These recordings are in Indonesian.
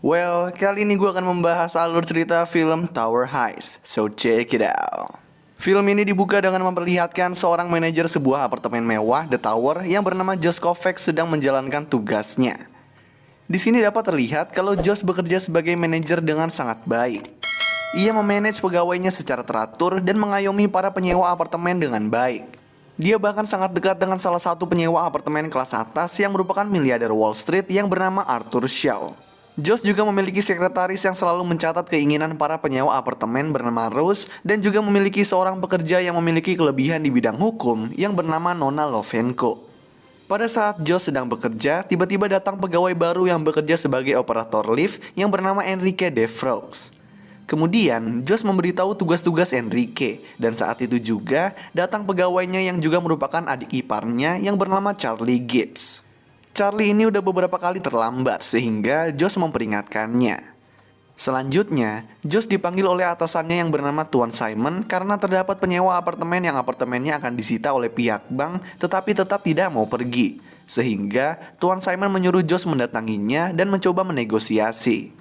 Well, kali ini gue akan membahas alur cerita film Tower Heist, so check it out. Film ini dibuka dengan memperlihatkan seorang manajer sebuah apartemen mewah, The Tower, yang bernama Josh Kovacs sedang menjalankan tugasnya. Di sini dapat terlihat kalau Josh bekerja sebagai manajer dengan sangat baik. Ia memanage pegawainya secara teratur dan mengayomi para penyewa apartemen dengan baik. Dia bahkan sangat dekat dengan salah satu penyewa apartemen kelas atas yang merupakan miliarder Wall Street yang bernama Arthur Shaw. Josh juga memiliki sekretaris yang selalu mencatat keinginan para penyewa apartemen bernama Rose dan juga memiliki seorang pekerja yang memiliki kelebihan di bidang hukum yang bernama Nona Lovenko. Pada saat Josh sedang bekerja, tiba-tiba datang pegawai baru yang bekerja sebagai operator lift yang bernama Enrique DeFrogs. Kemudian, Josh memberitahu tugas-tugas Enrique, dan saat itu juga datang pegawainya yang juga merupakan adik iparnya yang bernama Charlie Gibbs. Charlie ini udah beberapa kali terlambat sehingga Josh memperingatkannya. Selanjutnya, Josh dipanggil oleh atasannya yang bernama Tuan Simon karena terdapat penyewa apartemen yang apartemennya akan disita oleh pihak bank tetapi tetap tidak mau pergi. Sehingga Tuan Simon menyuruh Josh mendatanginya dan mencoba menegosiasi.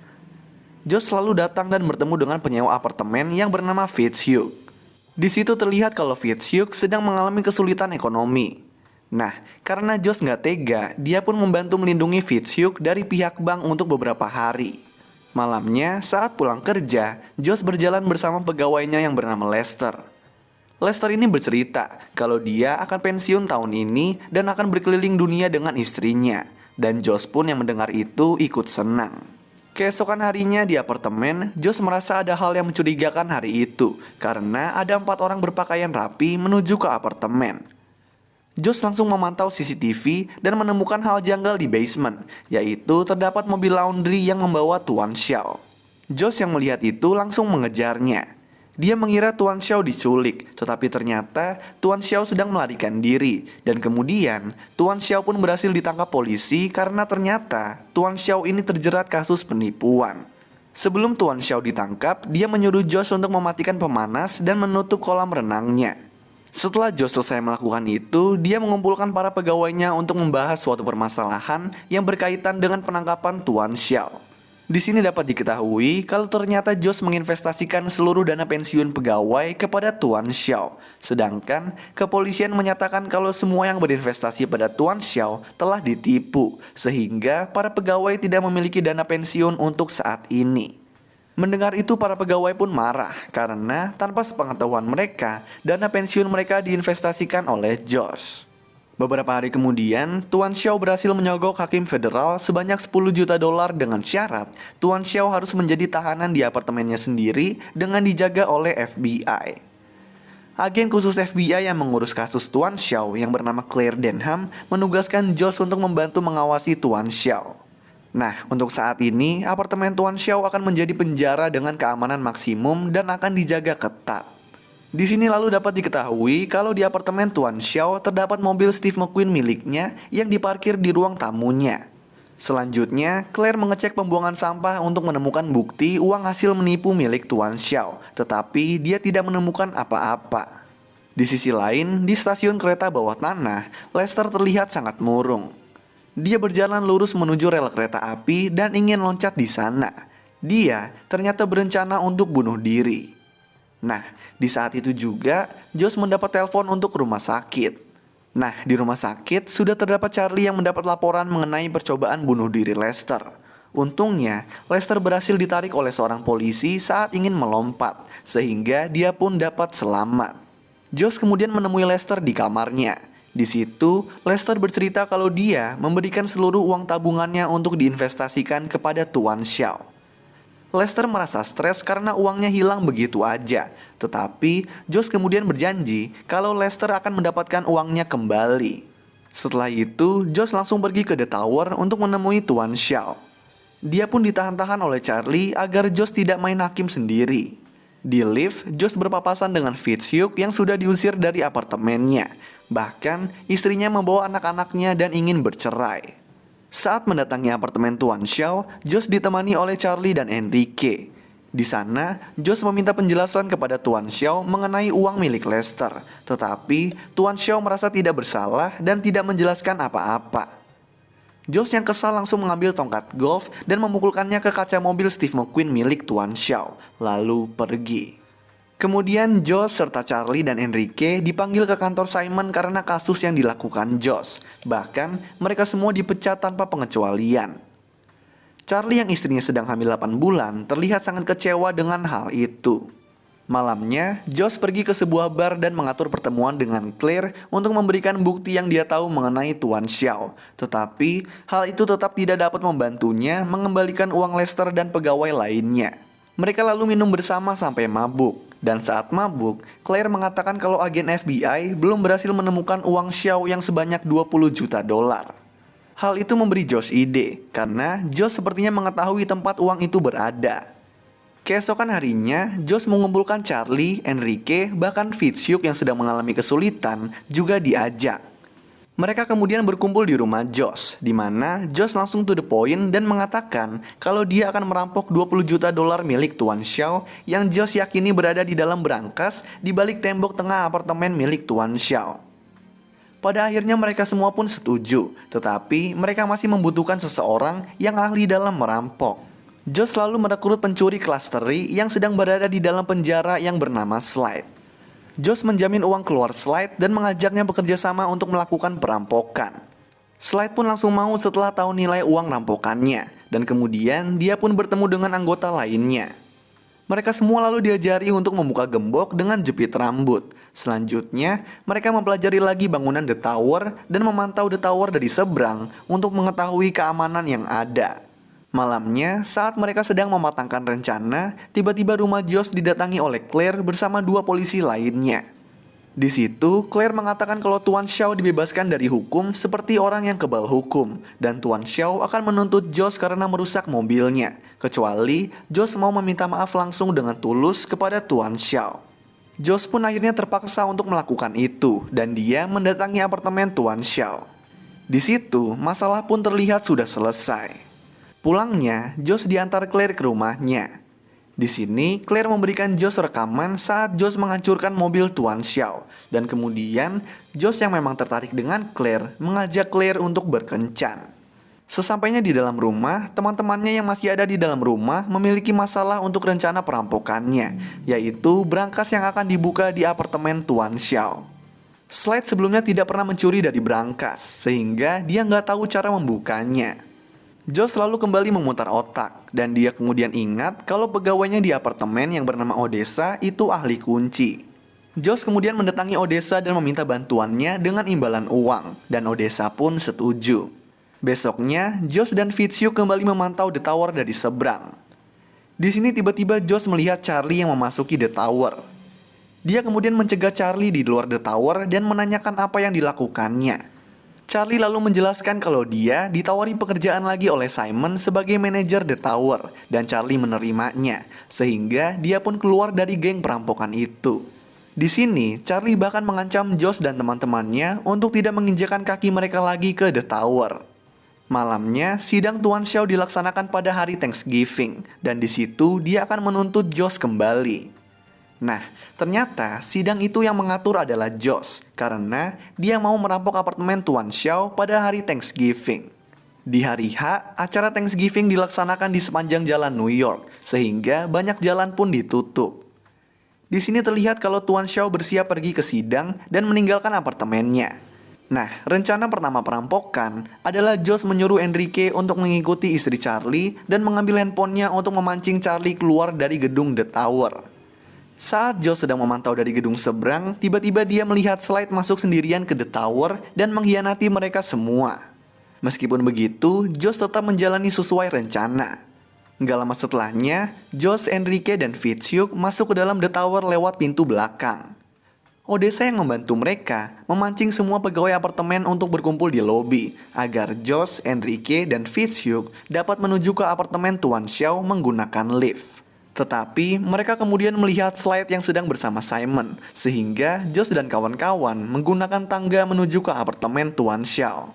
Josh selalu datang dan bertemu dengan penyewa apartemen yang bernama Fitzhugh. Di situ terlihat kalau Fitzhugh sedang mengalami kesulitan ekonomi. Nah, karena Josh nggak tega, dia pun membantu melindungi Fitzhugh dari pihak bank untuk beberapa hari. Malamnya, saat pulang kerja, Josh berjalan bersama pegawainya yang bernama Lester. Lester ini bercerita kalau dia akan pensiun tahun ini dan akan berkeliling dunia dengan istrinya. Dan Josh pun yang mendengar itu ikut senang. Keesokan harinya di apartemen, Josh merasa ada hal yang mencurigakan hari itu karena ada 4 orang berpakaian rapi menuju ke apartemen. Josh langsung memantau CCTV dan menemukan hal janggal di basement, yaitu terdapat mobil laundry yang membawa Tuan Shaw. Josh yang melihat itu langsung mengejarnya. Dia mengira Tuan Shaw diculik, tetapi ternyata Tuan Shaw sedang melarikan diri. Dan kemudian, Tuan Shaw pun berhasil ditangkap polisi karena ternyata Tuan Shaw ini terjerat kasus penipuan. Sebelum Tuan Shaw ditangkap, dia menyuruh Josh untuk mematikan pemanas dan menutup kolam renangnya. Setelah Josh selesai melakukan itu, dia mengumpulkan para pegawainya untuk membahas suatu permasalahan yang berkaitan dengan penangkapan Tuan Shaw. Di sini dapat diketahui kalau ternyata Josh menginvestasikan seluruh dana pensiun pegawai kepada Tuan Shaw. Sedangkan kepolisian menyatakan kalau semua yang berinvestasi pada Tuan Shaw telah ditipu, sehingga para pegawai tidak memiliki dana pensiun untuk saat ini. Mendengar itu para pegawai pun marah karena tanpa sepengetahuan mereka, dana pensiun mereka diinvestasikan oleh Josh. Beberapa hari kemudian, Tuan Shaw berhasil menyogok hakim federal sebanyak 10 juta dolar dengan syarat Tuan Shaw harus menjadi tahanan di apartemennya sendiri dengan dijaga oleh FBI. Agen khusus FBI yang mengurus kasus Tuan Shaw yang bernama Claire Denham menugaskan Josh untuk membantu mengawasi Tuan Shaw. Nah, untuk saat ini, apartemen Tuan Shaw akan menjadi penjara dengan keamanan maksimum dan akan dijaga ketat. Di sini lalu dapat diketahui kalau di apartemen Tuan Shaw terdapat mobil Steve McQueen miliknya yang diparkir di ruang tamunya. Selanjutnya, Claire mengecek pembuangan sampah untuk menemukan bukti uang hasil menipu milik Tuan Shaw, tetapi dia tidak menemukan apa-apa. Di sisi lain, di stasiun kereta bawah tanah, Lester terlihat sangat murung. Dia berjalan lurus menuju rel kereta api dan ingin loncat di sana. Dia ternyata berencana untuk bunuh diri. Nah, di saat itu juga Josh mendapat telepon untuk rumah sakit. Nah, di rumah sakit sudah terdapat Charlie yang mendapat laporan mengenai percobaan bunuh diri Lester. Untungnya, Lester berhasil ditarik oleh seorang polisi saat ingin melompat, sehingga dia pun dapat selamat. Josh kemudian menemui Lester di kamarnya. Di situ, Lester bercerita kalau dia memberikan seluruh uang tabungannya untuk diinvestasikan kepada Tuan Shaw. Lester merasa stres karena uangnya hilang begitu aja. Tetapi Josh kemudian berjanji kalau Lester akan mendapatkan uangnya kembali. Setelah itu, Josh langsung pergi ke The Tower untuk menemui Tuan Shaw. Dia pun ditahan-tahan oleh Charlie agar Josh tidak main hakim sendiri. Di lift, Josh berpapasan dengan Fitzhugh yang sudah diusir dari apartemennya. Bahkan istrinya membawa anak-anaknya dan ingin bercerai. Saat mendatangi apartemen Tuan Shaw, Josh ditemani oleh Charlie dan Enrique. Di sana, Josh meminta penjelasan kepada Tuan Shaw mengenai uang milik Lester. Tetapi, Tuan Shaw merasa tidak bersalah dan tidak menjelaskan apa-apa. Josh yang kesal langsung mengambil tongkat golf dan memukulkannya ke kaca mobil Steve McQueen milik Tuan Xiao, lalu pergi. Kemudian Josh serta Charlie dan Enrique dipanggil ke kantor Simon karena kasus yang dilakukan Josh. Bahkan mereka semua dipecat tanpa pengecualian. Charlie yang istrinya sedang hamil 8 bulan terlihat sangat kecewa dengan hal itu. Malamnya, Josh pergi ke sebuah bar dan mengatur pertemuan dengan Claire untuk memberikan bukti yang dia tahu mengenai Tuan Xiao. Tetapi, hal itu tetap tidak dapat membantunya mengembalikan uang Lester dan pegawai lainnya. Mereka lalu minum bersama sampai mabuk. Dan saat mabuk, Claire mengatakan kalau agen FBI belum berhasil menemukan uang Xiao yang sebanyak 20 juta dolar. Hal itu memberi Josh ide, karena Josh sepertinya mengetahui tempat uang itu berada. Keesokan harinya, Josh mengumpulkan Charlie, Enrique, bahkan Fitzhugh yang sedang mengalami kesulitan juga diajak. Mereka kemudian berkumpul di rumah Josh, di mana Josh langsung to the point dan mengatakan kalau dia akan merampok 20 juta dolar milik Tuan Xiao yang Josh yakini berada di dalam berangkas di balik tembok tengah apartemen milik Tuan Xiao. Pada akhirnya mereka semua pun setuju, tetapi mereka masih membutuhkan seseorang yang ahli dalam merampok. Josh lalu merekrut pencuri kelas teri yang sedang berada di dalam penjara yang bernama Slide. Josh menjamin uang keluar Slide dan mengajaknya bekerja sama untuk melakukan perampokan. Slide pun langsung mau setelah tahu nilai uang rampokannya, dan kemudian dia pun bertemu dengan anggota lainnya. Mereka semua lalu diajari untuk membuka gembok dengan jepit rambut. Selanjutnya, mereka mempelajari lagi bangunan The Tower dan memantau The Tower dari seberang untuk mengetahui keamanan yang ada. Malamnya, saat mereka sedang mematangkan rencana, tiba-tiba rumah Josh didatangi oleh Claire bersama 2 polisi lainnya. Di situ, Claire mengatakan kalau Tuan Xiao dibebaskan dari hukum seperti orang yang kebal hukum, dan Tuan Xiao akan menuntut Josh karena merusak mobilnya, kecuali Josh mau meminta maaf langsung dengan tulus kepada Tuan Xiao. Josh pun akhirnya terpaksa untuk melakukan itu, dan dia mendatangi apartemen Tuan Xiao. Di situ, masalah pun terlihat sudah selesai. Pulangnya, Josh diantar Claire ke rumahnya. Di sini, Claire memberikan Josh rekaman saat Josh menghancurkan mobil Tuan Xiao. Dan kemudian, Josh yang memang tertarik dengan Claire mengajak Claire untuk berkencan. Sesampainya di dalam rumah, teman-temannya yang masih ada di dalam rumah memiliki masalah untuk rencana perampokannya, yaitu berangkas yang akan dibuka di apartemen Tuan Xiao. Slide sebelumnya tidak pernah mencuri dari berangkas, sehingga dia nggak tahu cara membukanya. Josh lalu kembali memutar otak, dan dia kemudian ingat kalau pegawainya di apartemen yang bernama Odessa itu ahli kunci. Josh kemudian mendatangi Odessa dan meminta bantuannya dengan imbalan uang, dan Odessa pun setuju. Besoknya, Josh dan Fitzhugh kembali memantau The Tower dari seberang. Di sini tiba-tiba Josh melihat Charlie yang memasuki The Tower. Dia kemudian mencegah Charlie di luar The Tower dan menanyakan apa yang dilakukannya. Charlie lalu menjelaskan kalau dia ditawari pekerjaan lagi oleh Simon sebagai manajer The Tower, dan Charlie menerimanya, sehingga dia pun keluar dari geng perampokan itu. Di sini, Charlie bahkan mengancam Josh dan teman-temannya untuk tidak menginjakan kaki mereka lagi ke The Tower. Malamnya, sidang Tuan Xiao dilaksanakan pada hari Thanksgiving, dan di situ dia akan menuntut Josh kembali. Nah, ternyata sidang itu yang mengatur adalah Josh, karena dia mau merampok apartemen Tuan Xiao pada hari Thanksgiving. Di hari H, acara Thanksgiving dilaksanakan di sepanjang jalan New York, sehingga banyak jalan pun ditutup. Di sini terlihat kalau Tuan Xiao bersiap pergi ke sidang dan meninggalkan apartemennya. Nah, rencana pertama perampokan adalah Josh menyuruh Enrique untuk mengikuti istri Charlie dan mengambil handphonenya untuk memancing Charlie keluar dari gedung The Tower. Saat Josh sedang memantau dari gedung seberang, tiba-tiba dia melihat Slide masuk sendirian ke The Tower dan mengkhianati mereka semua. Meskipun begitu, Josh tetap menjalani sesuai rencana. Gak lama setelahnya, Josh, Enrique, dan Fitzhugh masuk ke dalam The Tower lewat pintu belakang. Odessa yang membantu mereka memancing semua pegawai apartemen untuk berkumpul di lobi agar Josh, Enrique, dan Fitzhugh dapat menuju ke apartemen Tuan Xiao menggunakan lift. Tetapi mereka kemudian melihat Slide yang sedang bersama Simon, sehingga Josh dan kawan-kawan menggunakan tangga menuju ke apartemen Tuan Xiao.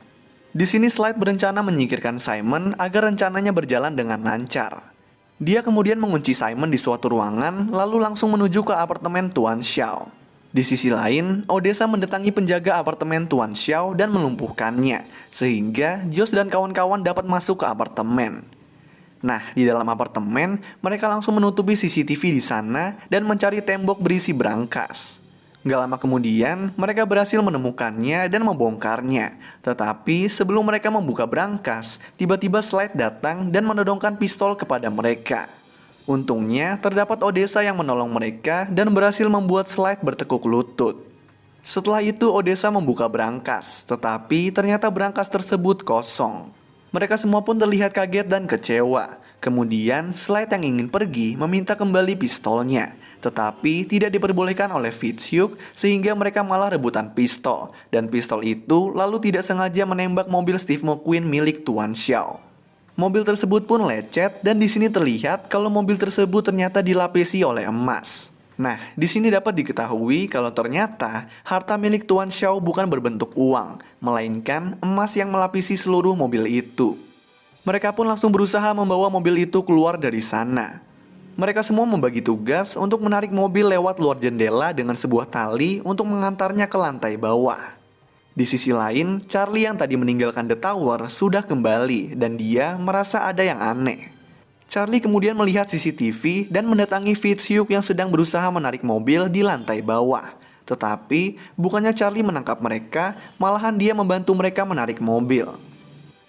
Di sini Slide berencana menyingkirkan Simon agar rencananya berjalan dengan lancar. Dia kemudian mengunci Simon di suatu ruangan lalu langsung menuju ke apartemen Tuan Xiao. Di sisi lain, Odessa mendatangi penjaga apartemen Tuan Xiao dan melumpuhkannya, sehingga Josh dan kawan-kawan dapat masuk ke apartemen. Nah, di dalam apartemen, mereka langsung menutupi CCTV di sana dan mencari tembok berisi berangkas. Gak lama kemudian, mereka berhasil menemukannya dan membongkarnya. Tetapi sebelum mereka membuka berangkas, tiba-tiba Slide datang dan menodongkan pistol kepada mereka. Untungnya, terdapat Odessa yang menolong mereka dan berhasil membuat Slide bertekuk lutut. Setelah itu, Odessa membuka berangkas, tetapi ternyata berangkas tersebut kosong. Mereka semua pun terlihat kaget dan kecewa. Kemudian, Slide yang ingin pergi meminta kembali pistolnya, tetapi tidak diperbolehkan oleh Fitzhugh sehingga mereka malah rebutan pistol. Dan pistol itu lalu tidak sengaja menembak mobil Steve McQueen milik Tuan Xiao. Mobil tersebut pun lecet dan di sini terlihat kalau mobil tersebut ternyata dilapisi oleh emas. Nah, di sini dapat diketahui kalau ternyata harta milik Tuan Xiao bukan berbentuk uang, melainkan emas yang melapisi seluruh mobil itu. Mereka pun langsung berusaha membawa mobil itu keluar dari sana. Mereka semua membagi tugas untuk menarik mobil lewat luar jendela dengan sebuah tali untuk mengantarnya ke lantai bawah. Di sisi lain, Charlie yang tadi meninggalkan The Tower sudah kembali dan dia merasa ada yang aneh. Charlie kemudian melihat CCTV dan mendatangi Fitzhugh yang sedang berusaha menarik mobil di lantai bawah. Tetapi, bukannya Charlie menangkap mereka, malahan dia membantu mereka menarik mobil.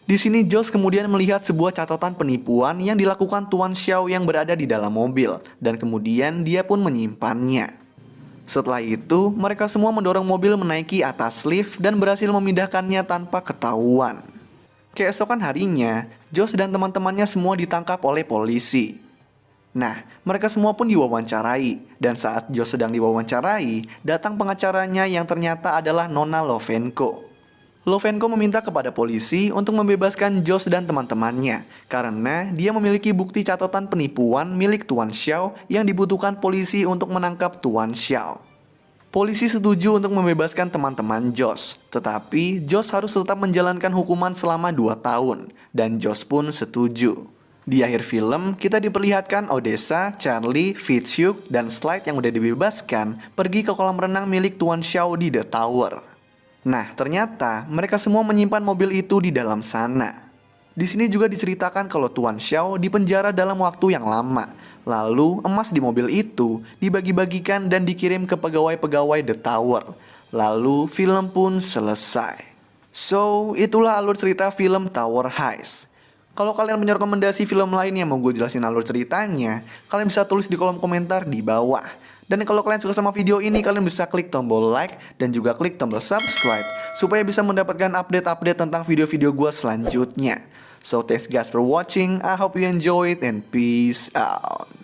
Di sini Josh kemudian melihat sebuah catatan penipuan yang dilakukan Tuan Xiao yang berada di dalam mobil, dan kemudian dia pun menyimpannya. Setelah itu, mereka semua mendorong mobil menaiki atas lift dan berhasil memindahkannya tanpa ketahuan. Keesokan harinya, Josh dan teman-temannya semua ditangkap oleh polisi. Nah, mereka semua pun diwawancarai, dan saat Josh sedang diwawancarai, datang pengacaranya yang ternyata adalah Nona Lovenko. Lovenko meminta kepada polisi untuk membebaskan Josh dan teman-temannya, karena dia memiliki bukti catatan penipuan milik Tuan Xiao yang dibutuhkan polisi untuk menangkap Tuan Xiao. Polisi setuju untuk membebaskan teman-teman Josh, tetapi Josh harus tetap menjalankan hukuman selama 2 tahun, dan Josh pun setuju. Di akhir film, kita diperlihatkan Odessa, Charlie, Fitzhugh, dan Slide yang udah dibebaskan pergi ke kolam renang milik Tuan Xiao di The Tower. Nah, ternyata mereka semua menyimpan mobil itu di dalam sana. Di sini juga diceritakan kalau Tuan Xiao dipenjara dalam waktu yang lama. Lalu, emas di mobil itu dibagi-bagikan dan dikirim ke pegawai-pegawai The Tower. Lalu, film pun selesai. So, itulah alur cerita film Tower Heist. Kalau kalian punya rekomendasi film lain yang mau gue jelasin alur ceritanya, kalian bisa tulis di kolom komentar di bawah. Dan kalau kalian suka sama video ini, kalian bisa klik tombol like dan juga klik tombol subscribe supaya bisa mendapatkan update-update tentang video-video gue selanjutnya. So thanks guys for watching, I hope you enjoy it and peace out.